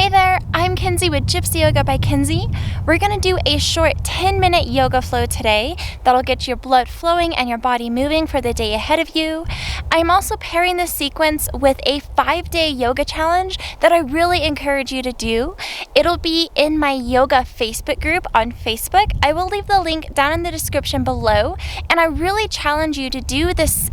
Hey there, I'm Kenzie with Gypsy Yoga by Kenzie. We're going to do a short 10-minute yoga flow today that'll get your blood flowing and your body moving for the day ahead of you. I'm also pairing this sequence with a 5-day yoga challenge that I really encourage you to do. It'll be in my yoga Facebook group on Facebook. I will leave the link down in the description below, and I really challenge you to do this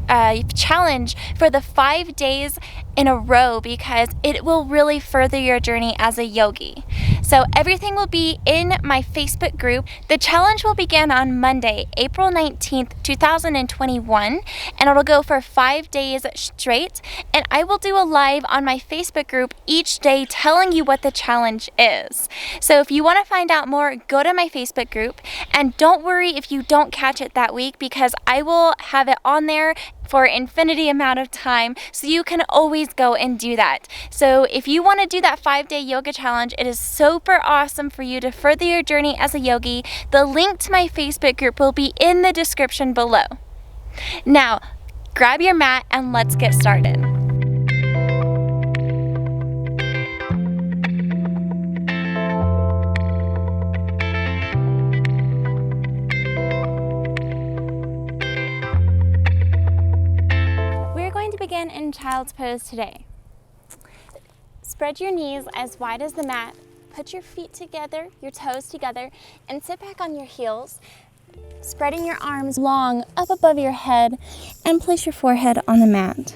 challenge for the 5 days in a row because it will really further your journey as a yogi. So everything will be in my Facebook group. The challenge will begin on Monday, April 19th, 2021, and it'll go for 5 days straight. And I will do a live on my Facebook group each day telling you what the challenge is. So if you want to find out more, go to my Facebook group, and don't worry if you don't catch it that week because I will have it on there for infinity amount of time, so you can always go and do that. So if you want to do that 5-day yoga challenge, it is super awesome for you to further your journey as a yogi. The link to my Facebook group will be in the description below. Now, grab your mat and let's get started. Begin in child's pose today. Spread your knees as wide as the mat, put your feet together, your toes together, and sit back on your heels, spreading your arms long up above your head, and place your forehead on the mat.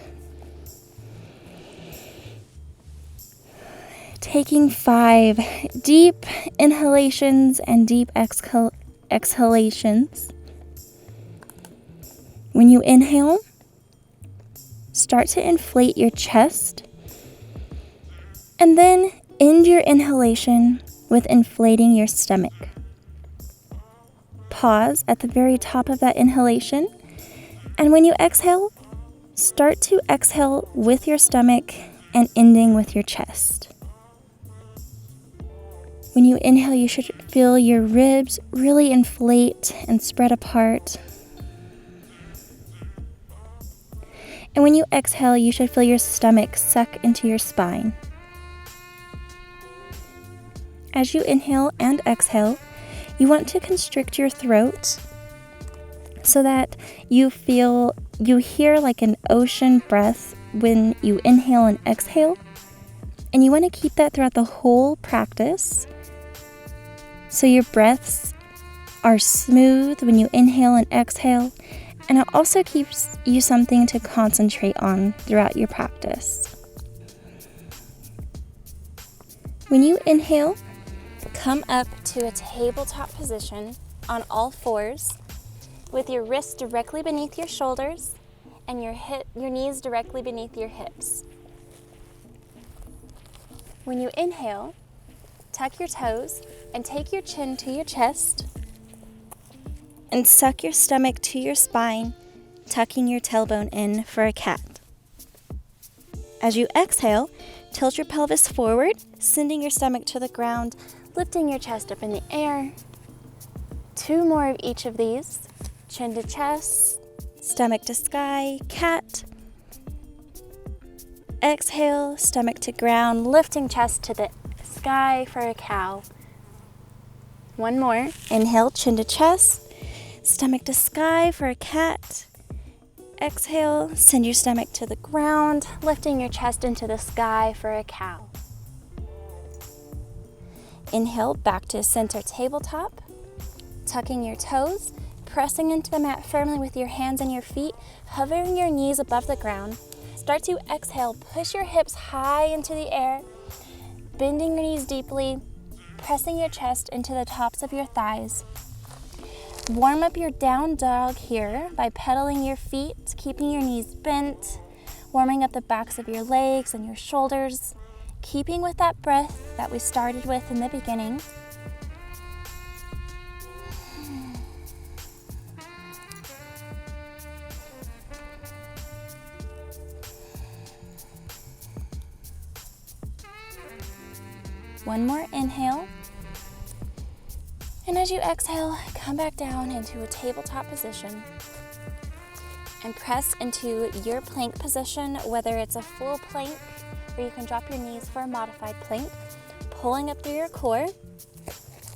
Taking 5 deep inhalations and deep exhalations. When you inhale, start to inflate your chest, and then end your inhalation with inflating your stomach. Pause at the very top of that inhalation, and when you exhale, start to exhale with your stomach and ending with your chest. When you inhale, you should feel your ribs really inflate and spread apart. And when you exhale, you should feel your stomach suck into your spine. As you inhale and exhale, you want to constrict your throat so that you hear like an ocean breath when you inhale and exhale. And you want to keep that throughout the whole practice so your breaths are smooth when you inhale and exhale. And it also keeps you something to concentrate on throughout your practice. When you inhale, come up to a tabletop position on all fours with your wrists directly beneath your shoulders and your knees directly beneath your hips. When you inhale, tuck your toes and take your chin to your chest, and suck your stomach to your spine, tucking your tailbone in for a cat. As you exhale, tilt your pelvis forward, sending your stomach to the ground, lifting your chest up in the air. 2 more of each of these. Chin to chest, stomach to sky, cat. Exhale, stomach to ground, lifting chest to the sky for a cow. 1 more. Inhale, chin to chest, stomach to sky for a cat. Exhale, send your stomach to the ground, lifting your chest into the sky for a cow. Inhale, back to center tabletop, tucking your toes, pressing into the mat firmly with your hands and your feet, hovering your knees above the ground. Start to exhale, push your hips high into the air, bending your knees deeply, pressing your chest into the tops of your thighs. Warm up your down dog here by pedaling your feet, keeping your knees bent, warming up the backs of your legs and your shoulders, keeping with that breath that we started with in the beginning. One more inhale. And as you exhale, come back down into a tabletop position and press into your plank position, whether it's a full plank or you can drop your knees for a modified plank. pulling up through your core,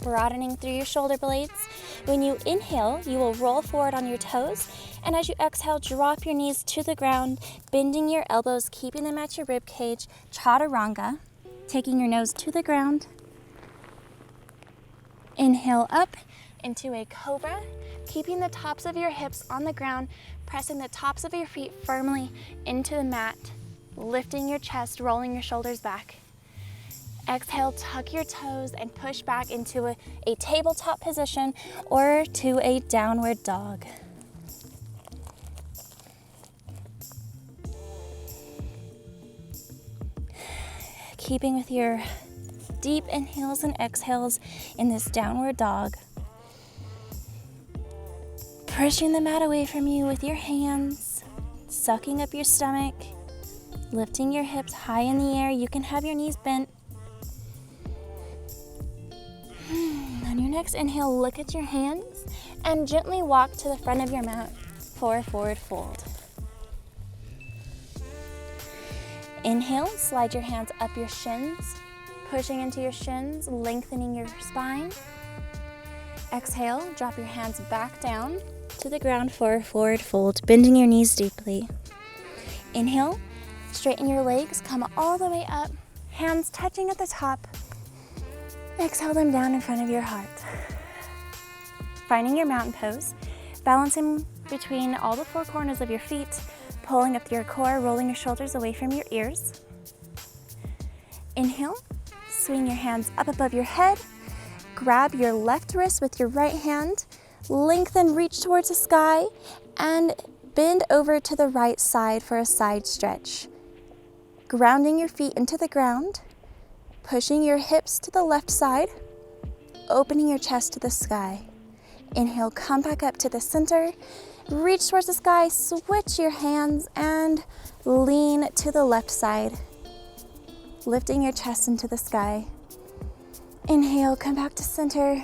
broadening through your shoulder blades. When you inhale, you will roll forward on your toes, and as you exhale, drop your knees to the ground, bending your elbows, keeping them at your rib cage, chaturanga, taking your nose to the ground. Inhale up into a cobra, keeping the tops of your hips on the ground, pressing the tops of your feet firmly into the mat, lifting your chest, rolling your shoulders back. Exhale, tuck your toes and push back into a tabletop position or to a downward dog. Keeping with your deep inhales and exhales in this downward dog. Pushing the mat away from you with your hands, sucking up your stomach, lifting your hips high in the air. You can have your knees bent. On your next inhale, look at your hands and gently walk to the front of your mat for a forward fold. Inhale, slide your hands up your shins, pushing into your shins, lengthening your spine. Exhale, drop your hands back down to the ground for a forward fold, bending your knees deeply. Inhale, straighten your legs, come all the way up, hands touching at the top. Exhale them down in front of your heart. Finding your mountain pose, balancing between all the four corners of your feet, pulling up your core, rolling your shoulders away from your ears. Inhale, swing your hands up above your head, grab your left wrist with your right hand, lengthen, reach towards the sky, and bend over to the right side for a side stretch. Grounding your feet into the ground, pushing your hips to the left side, opening your chest to the sky. Inhale, come back up to the center, reach towards the sky, switch your hands, and lean to the left side, lifting your chest into the sky. Inhale, come back to center,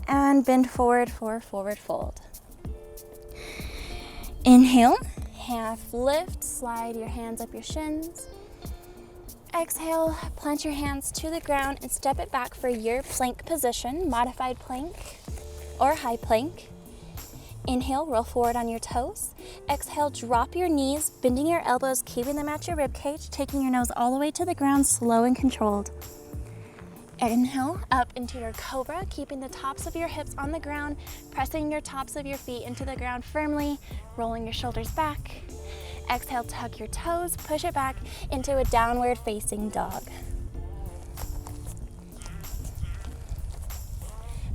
and bend forward for a forward fold. Inhale, half lift, slide your hands up your shins. Exhale, plant your hands to the ground and step it back for your plank position, modified plank or high plank. Inhale, roll forward on your toes. Exhale, drop your knees, bending your elbows, keeping them at your rib cage, taking your nose all the way to the ground, slow and controlled. Inhale, up into your cobra, keeping the tops of your hips on the ground, pressing your tops of your feet into the ground firmly, rolling your shoulders back. Exhale, tuck your toes, push it back into a downward facing dog.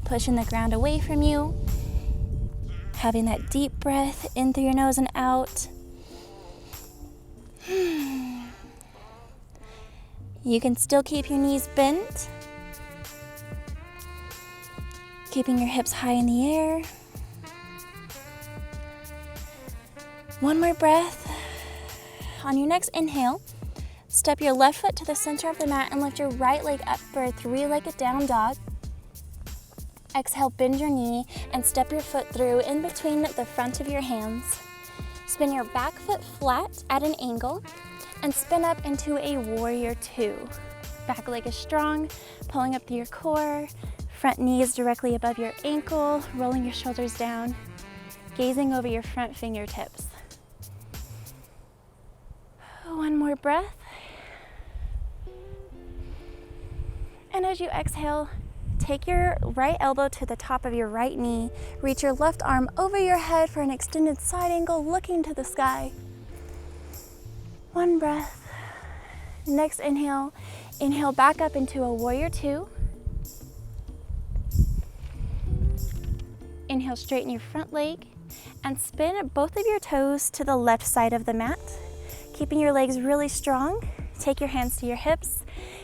Pushing the ground away from you, having that deep breath in through your nose and out. You can still keep your knees bent, keeping your hips high in the air. One more breath. On your next inhale, step your left foot to the center of the mat and lift your right leg up for a three-legged down dog. Exhale, bend your knee and step your foot through in between the front of your hands. Spin your back foot flat at an angle and spin up into a warrior two. Back leg is strong, pulling up through your core, front knee is directly above your ankle, rolling your shoulders down, gazing over your front fingertips. One more breath. And as you exhale, take your right elbow to the top of your right knee, reach your left arm over your head for an extended side angle, looking to the sky. One breath. Next inhale, inhale back up into a warrior two. Inhale, straighten your front leg and spin both of your toes to the left side of the mat. Keeping your legs really strong, take your hands to your hips.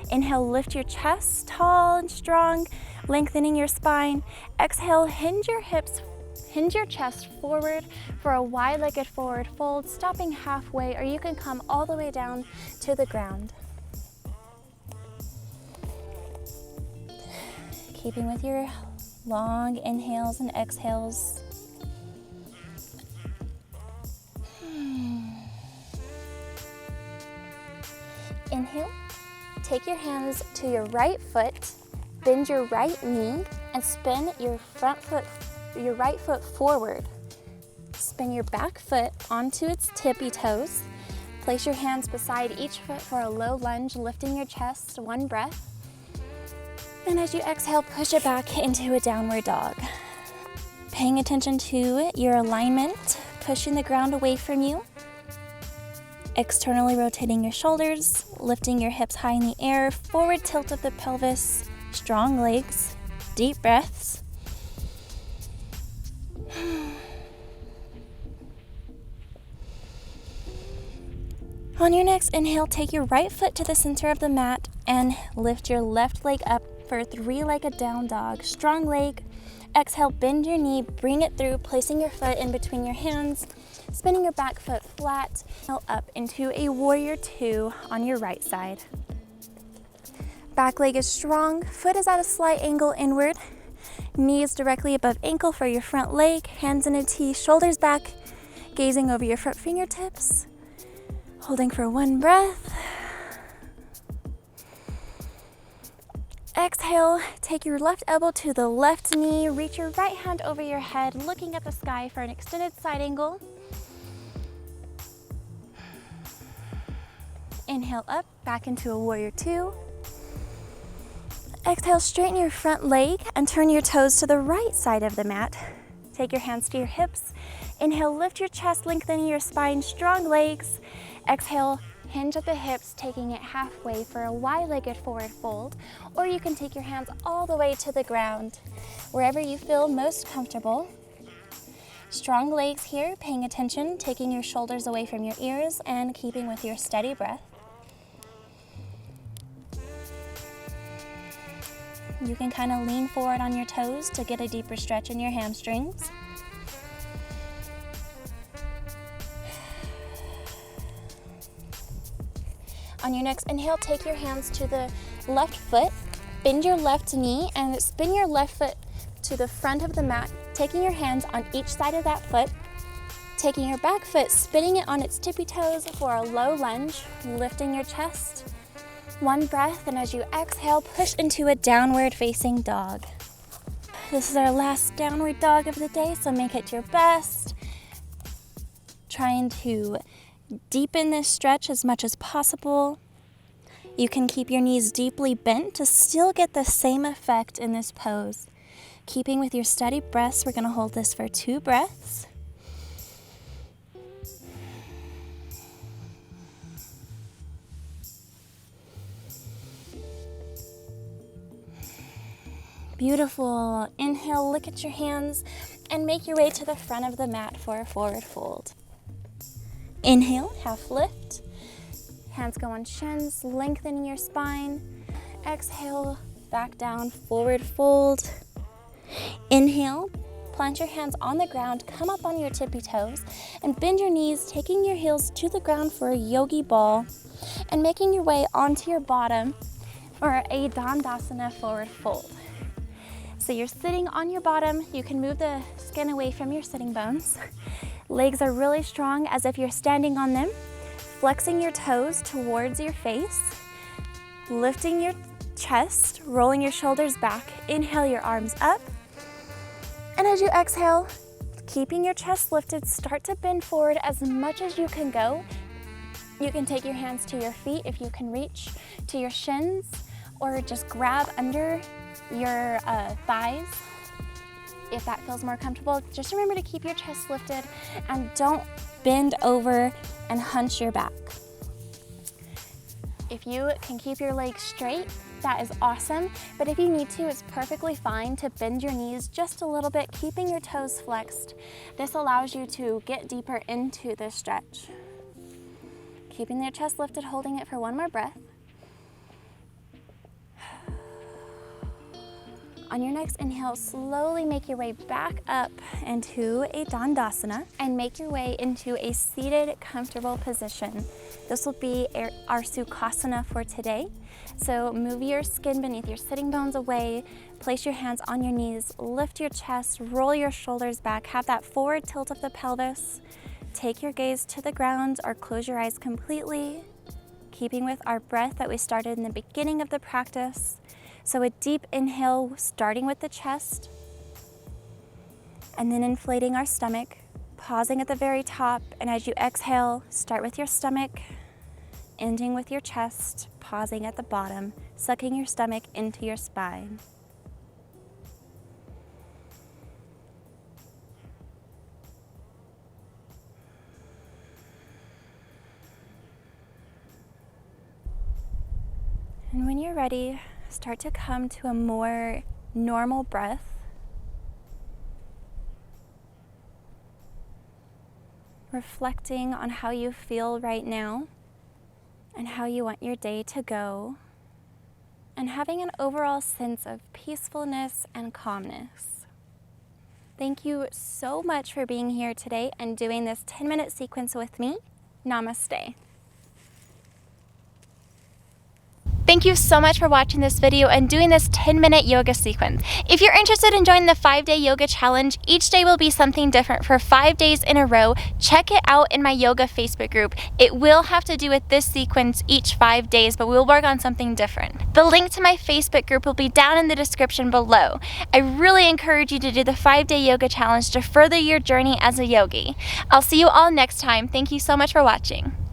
Inhale, lift your chest tall and strong, lengthening your spine. Exhale, hinge your hips, hinge your chest forward for a wide-legged forward fold, stopping halfway, or you can come all the way down to the ground. Keeping with your long inhales and exhales. Inhale, take your hands to your right foot, bend your right knee, and spin your right foot forward. Spin your back foot onto its tippy toes. Place your hands beside each foot for a low lunge, lifting your chest, one breath. And as you exhale, push it back into a downward dog. Paying attention to your alignment, pushing the ground away from you. Externally rotating your shoulders, lifting your hips high in the air, forward tilt of the pelvis, strong legs, deep breaths. On your next inhale, take your right foot to the center of the mat and lift your left leg up for a three-legged down dog. Strong leg. Exhale, bend your knee, bring it through, placing your foot in between your hands, spinning your back foot flat, up into a warrior two on your right side. Back leg is strong, foot is at a slight angle inward, knees directly above ankle for your front leg, hands in a T, shoulders back, gazing over your front fingertips, holding for one breath. Exhale, take your left elbow to the left knee, reach your right hand over your head, looking at the sky for an extended side angle. Inhale up, back into a warrior two. Exhale, straighten your front leg and turn your toes to the right side of the mat. Take your hands to your hips. Inhale, lift your chest, lengthening your spine, strong legs. Exhale, hinge at the hips, taking it halfway for a wide-legged forward fold, or you can take your hands all the way to the ground, wherever you feel most comfortable. Strong legs here, paying attention, taking your shoulders away from your ears and keeping with your steady breath. You can kind of lean forward on your toes to get a deeper stretch in your hamstrings. On your next inhale, take your hands to the left foot, bend your left knee, and spin your left foot to the front of the mat, taking your hands on each side of that foot, taking your back foot, spinning it on its tippy toes for a low lunge, lifting your chest. One breath, and as you exhale, push into a downward facing dog. This is our last downward dog of the day, so make it your best. Trying to deepen this stretch as much as possible. You can keep your knees deeply bent to still get the same effect in this pose. Keeping with your steady breaths, we're going to hold this for 2 breaths. Beautiful. Inhale, look at your hands, and make your way to the front of the mat for a forward fold. Inhale, half lift. Hands go on shins, lengthening your spine. Exhale, back down, forward fold. Inhale, plant your hands on the ground, come up on your tippy toes, and bend your knees, taking your heels to the ground for a yogi ball, and making your way onto your bottom for a Dandasana forward fold. So you're sitting on your bottom, you can move the skin away from your sitting bones. Legs are really strong as if you're standing on them, flexing your toes towards your face, lifting your chest, rolling your shoulders back. Inhale your arms up. And as you exhale, keeping your chest lifted, start to bend forward as much as you can go. You can take your hands to your feet if you can reach to your shins, or just grab under your thighs if that feels more comfortable. Just remember to keep your chest lifted and don't bend over and hunch your back. If you can keep your legs straight, that is awesome, but if you need to, it's perfectly fine to bend your knees just a little bit, keeping your toes flexed. This allows you to get deeper into this stretch. Keeping your chest lifted, holding it for one more breath. On your next inhale, slowly make your way back up into a Dandasana and make your way into a seated, comfortable position. This will be our Sukhasana for today. So move your skin beneath your sitting bones away, place your hands on your knees, lift your chest, roll your shoulders back, have that forward tilt of the pelvis. Take your gaze to the ground or close your eyes completely. keeping with our breath that we started in the beginning of the practice. So a deep inhale, starting with the chest, and then inflating our stomach, pausing at the very top, and as you exhale, start with your stomach, ending with your chest, pausing at the bottom, sucking your stomach into your spine. And when you're ready, start to come to a more normal breath. Reflecting on how you feel right now and how you want your day to go, and having an overall sense of peacefulness and calmness. Thank you so much for being here today and doing this 10-minute sequence with me. Namaste. Thank you so much for watching this video and doing this 10-minute yoga sequence. If you're interested in joining the 5-day yoga challenge, each day will be something different for 5 days in a row. Check it out in my yoga Facebook group. It will have to do with this sequence each 5 days, but we'll work on something different. The link to my Facebook group will be down in the description below. I really encourage you to do the 5-day yoga challenge to further your journey as a yogi. I'll see you all next time. Thank you so much for watching.